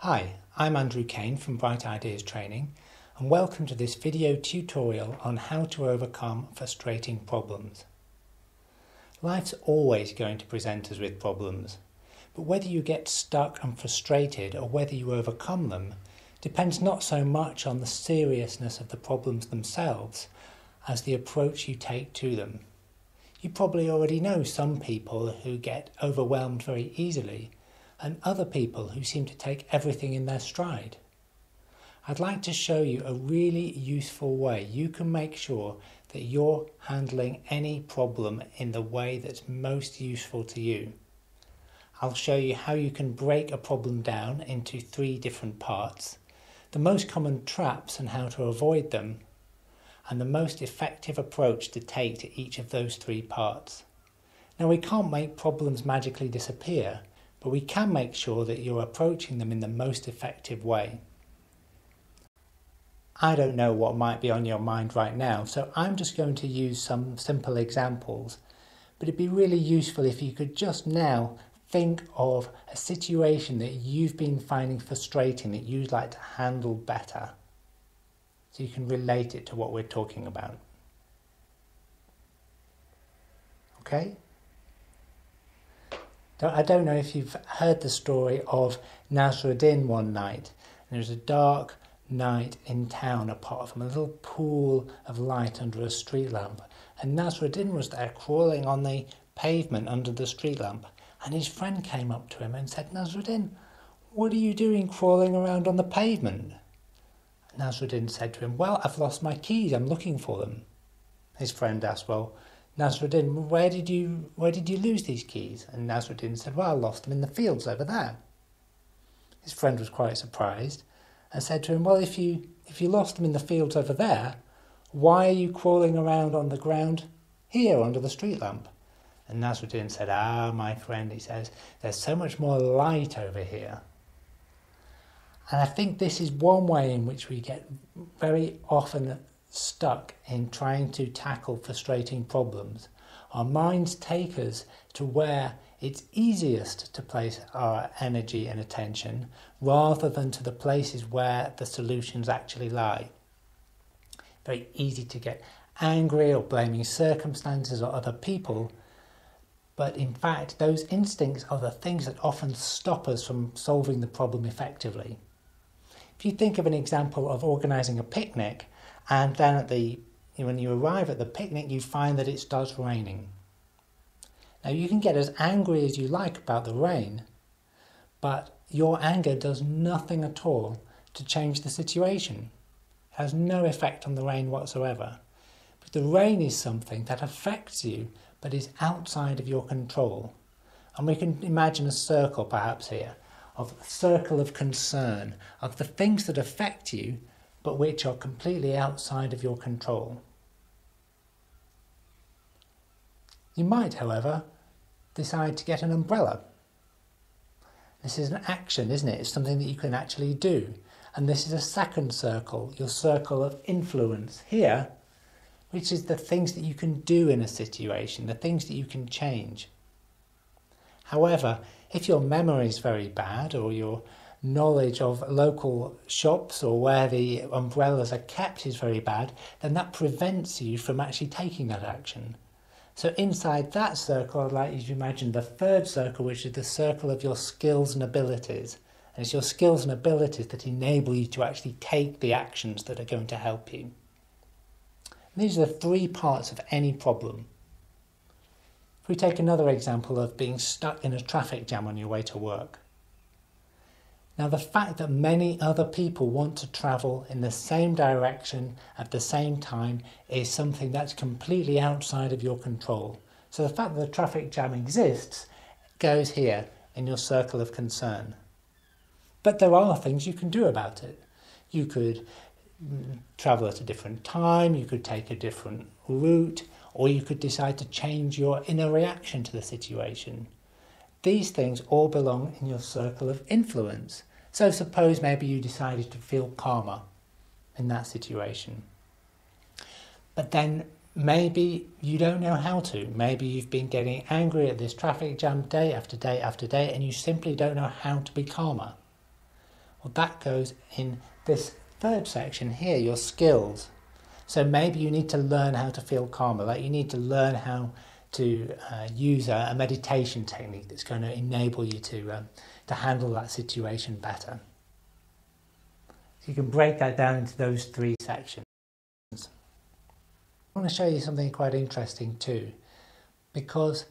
Hi, I'm Andrew Kane from Bright Ideas Training, and welcome to this video tutorial on how to overcome frustrating problems. Life's always going to present us with problems, but whether you get stuck and frustrated or whether you overcome them depends not so much on the seriousness of the problems themselves as the approach you take to them. You probably already know some people who get overwhelmed very easily, and other people who seem to take everything in their stride. I'd like to show you a really useful way you can make sure that you're handling any problem in the way that's most useful to you. I'll show you how you can break a problem down into 3 different parts, the most common traps and how to avoid them, and the most effective approach to take to each of those 3 parts. Now, we can't make problems magically disappear, but we can make sure that you're approaching them in the most effective way. I don't know what might be on your mind right now, so I'm just going to use some simple examples, but it'd be really useful if you could just now think of a situation that you've been finding frustrating that you'd like to handle better, so you can relate it to what we're talking about. Okay? I don't know if you've heard the story of Nasruddin one night. There was a dark night in town apart from a little pool of light under a street lamp. And Nasruddin was there crawling on the pavement under the street lamp. And his friend came up to him and said, "Nasruddin, what are you doing crawling around on the pavement?" Nasruddin said to him, "Well, I've lost my keys, I'm looking for them." His friend asked, "Well, Nasruddin, where did you lose these keys?" And Nasruddin said, "Well, I lost them in the fields over there." His friend was quite surprised and said to him, "Well, if you lost them in the fields over there, why are you crawling around on the ground here under the street lamp?" And Nasruddin said, "My friend," he says, "there's so much more light over here." And I think this is one way in which we get very often stuck in trying to tackle frustrating problems. Our minds take us to where it's easiest to place our energy and attention rather than to the places where the solutions actually lie. Very easy to get angry or blaming circumstances or other people, but in fact those instincts are the things that often stop us from solving the problem effectively. If you think of an example of organising a picnic, and then when you arrive at the picnic, you find that it starts raining. Now, you can get as angry as you like about the rain, but your anger does nothing at all to change the situation. It has no effect on the rain whatsoever. But the rain is something that affects you, but is outside of your control. And we can imagine a circle perhaps here, of a circle of concern, of the things that affect you, but which are completely outside of your control. You might, however, decide to get an umbrella. This is an action, isn't it? It's something that you can actually do. And this is a second circle, your circle of influence here, which is the things that you can do in a situation, the things that you can change. However, if your memory is very bad or your knowledge of local shops or where the umbrellas are kept is very bad, then that prevents you from actually taking that action. So inside that circle, I'd like you to imagine the third circle, which is the circle of your skills and abilities. And it's your skills and abilities that enable you to actually take the actions that are going to help you. And these are the 3 parts of any problem. If we take another example of being stuck in a traffic jam on your way to work. Now, the fact that many other people want to travel in the same direction at the same time is something that's completely outside of your control. So the fact that the traffic jam exists goes here in your circle of concern. But there are things you can do about it. You could travel at a different time, you could take a different route, or you could decide to change your inner reaction to the situation. These things all belong in your circle of influence. So suppose maybe you decided to feel calmer in that situation. But then maybe you don't know how to. Maybe you've been getting angry at this traffic jam day after day after day and you simply don't know how to be calmer. Well, that goes in this third section here, your skills. So maybe you need to learn how to feel calmer, like you need to learn how to use a meditation technique that's going to enable you to handle that situation better. So you can break that down into those three sections. I want to show you something quite interesting too, because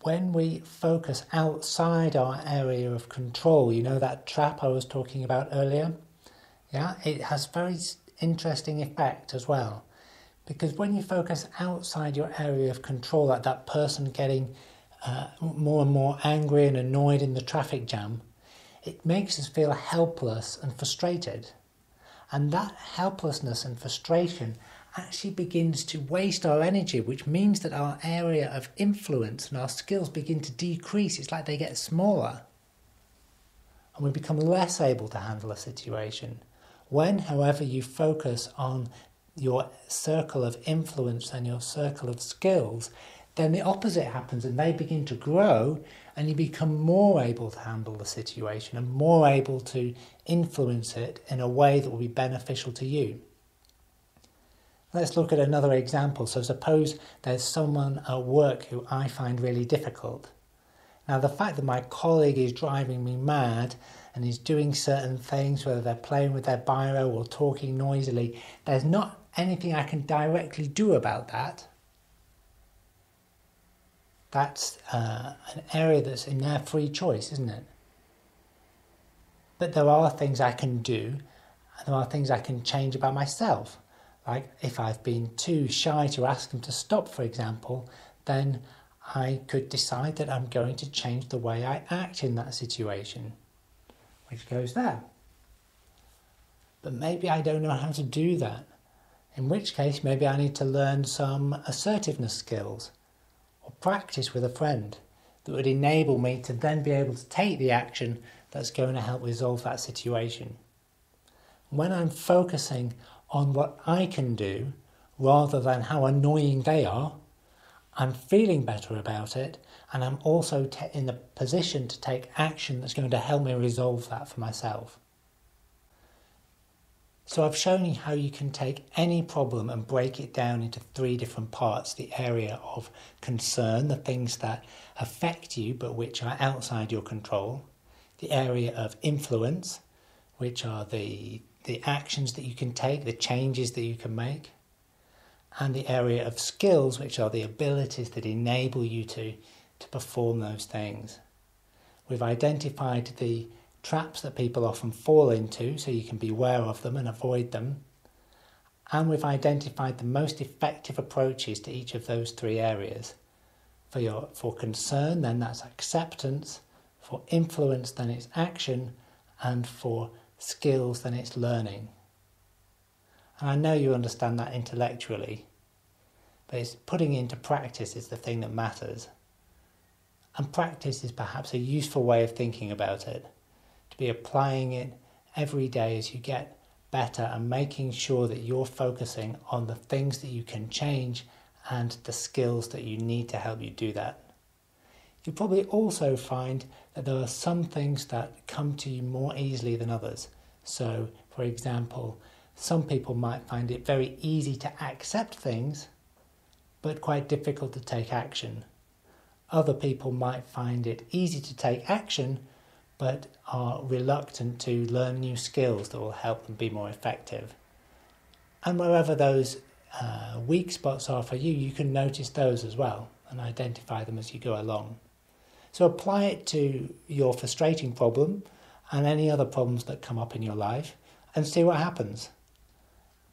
when we focus outside our area of control, you know that trap I was talking about earlier? Yeah, it has very interesting effect as well. Because when you focus outside your area of control, like that person getting more and more angry and annoyed in the traffic jam, it makes us feel helpless and frustrated. And that helplessness and frustration actually begins to waste our energy, which means that our area of influence and our skills begin to decrease. It's like they get smaller. And we become less able to handle a situation. When, however, you focus on your circle of influence and your circle of skills, then the opposite happens and they begin to grow and you become more able to handle the situation and more able to influence it in a way that will be beneficial to you. Let's look at another example. So suppose there's someone at work who I find really difficult. Now the fact that my colleague is driving me mad and is doing certain things, whether they're playing with their biro or talking noisily, there's not anything I can directly do about that. That's an area that's in their free choice, isn't it? But there are things I can do, and there are things I can change about myself. Like if I've been too shy to ask them to stop, for example, then I could decide that I'm going to change the way I act in that situation, which goes there. But maybe I don't know how to do that. In which case, maybe I need to learn some assertiveness skills or practice with a friend that would enable me to then be able to take the action that's going to help resolve that situation. When I'm focusing on what I can do rather than how annoying they are, I'm feeling better about it, and I'm also in the position to take action that's going to help me resolve that for myself. So I've shown you how you can take any problem and break it down into three different parts. The area of concern, the things that affect you but which are outside your control. The area of influence, which are the actions that you can take, the changes that you can make. And the area of skills, which are the abilities that enable you to perform those things. We've identified the traps that people often fall into, so you can be aware of them and avoid them. And we've identified the most effective approaches to each of those three areas. For concern, then that's acceptance. For influence, then it's action. And for skills, then it's learning. And I know you understand that intellectually, but it's putting it into practice is the thing that matters. And practice is perhaps a useful way of thinking about it. To be applying it every day as you get better and making sure that you're focusing on the things that you can change and the skills that you need to help you do that. You'll probably also find that there are some things that come to you more easily than others. So, for example, some people might find it very easy to accept things, but quite difficult to take action. Other people might find it easy to take action, but are reluctant to learn new skills that will help them be more effective. And wherever those weak spots are for you, you can notice those as well and identify them as you go along. So apply it to your frustrating problem and any other problems that come up in your life and see what happens.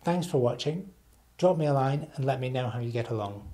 Thanks for watching. Drop me a line and let me know how you get along.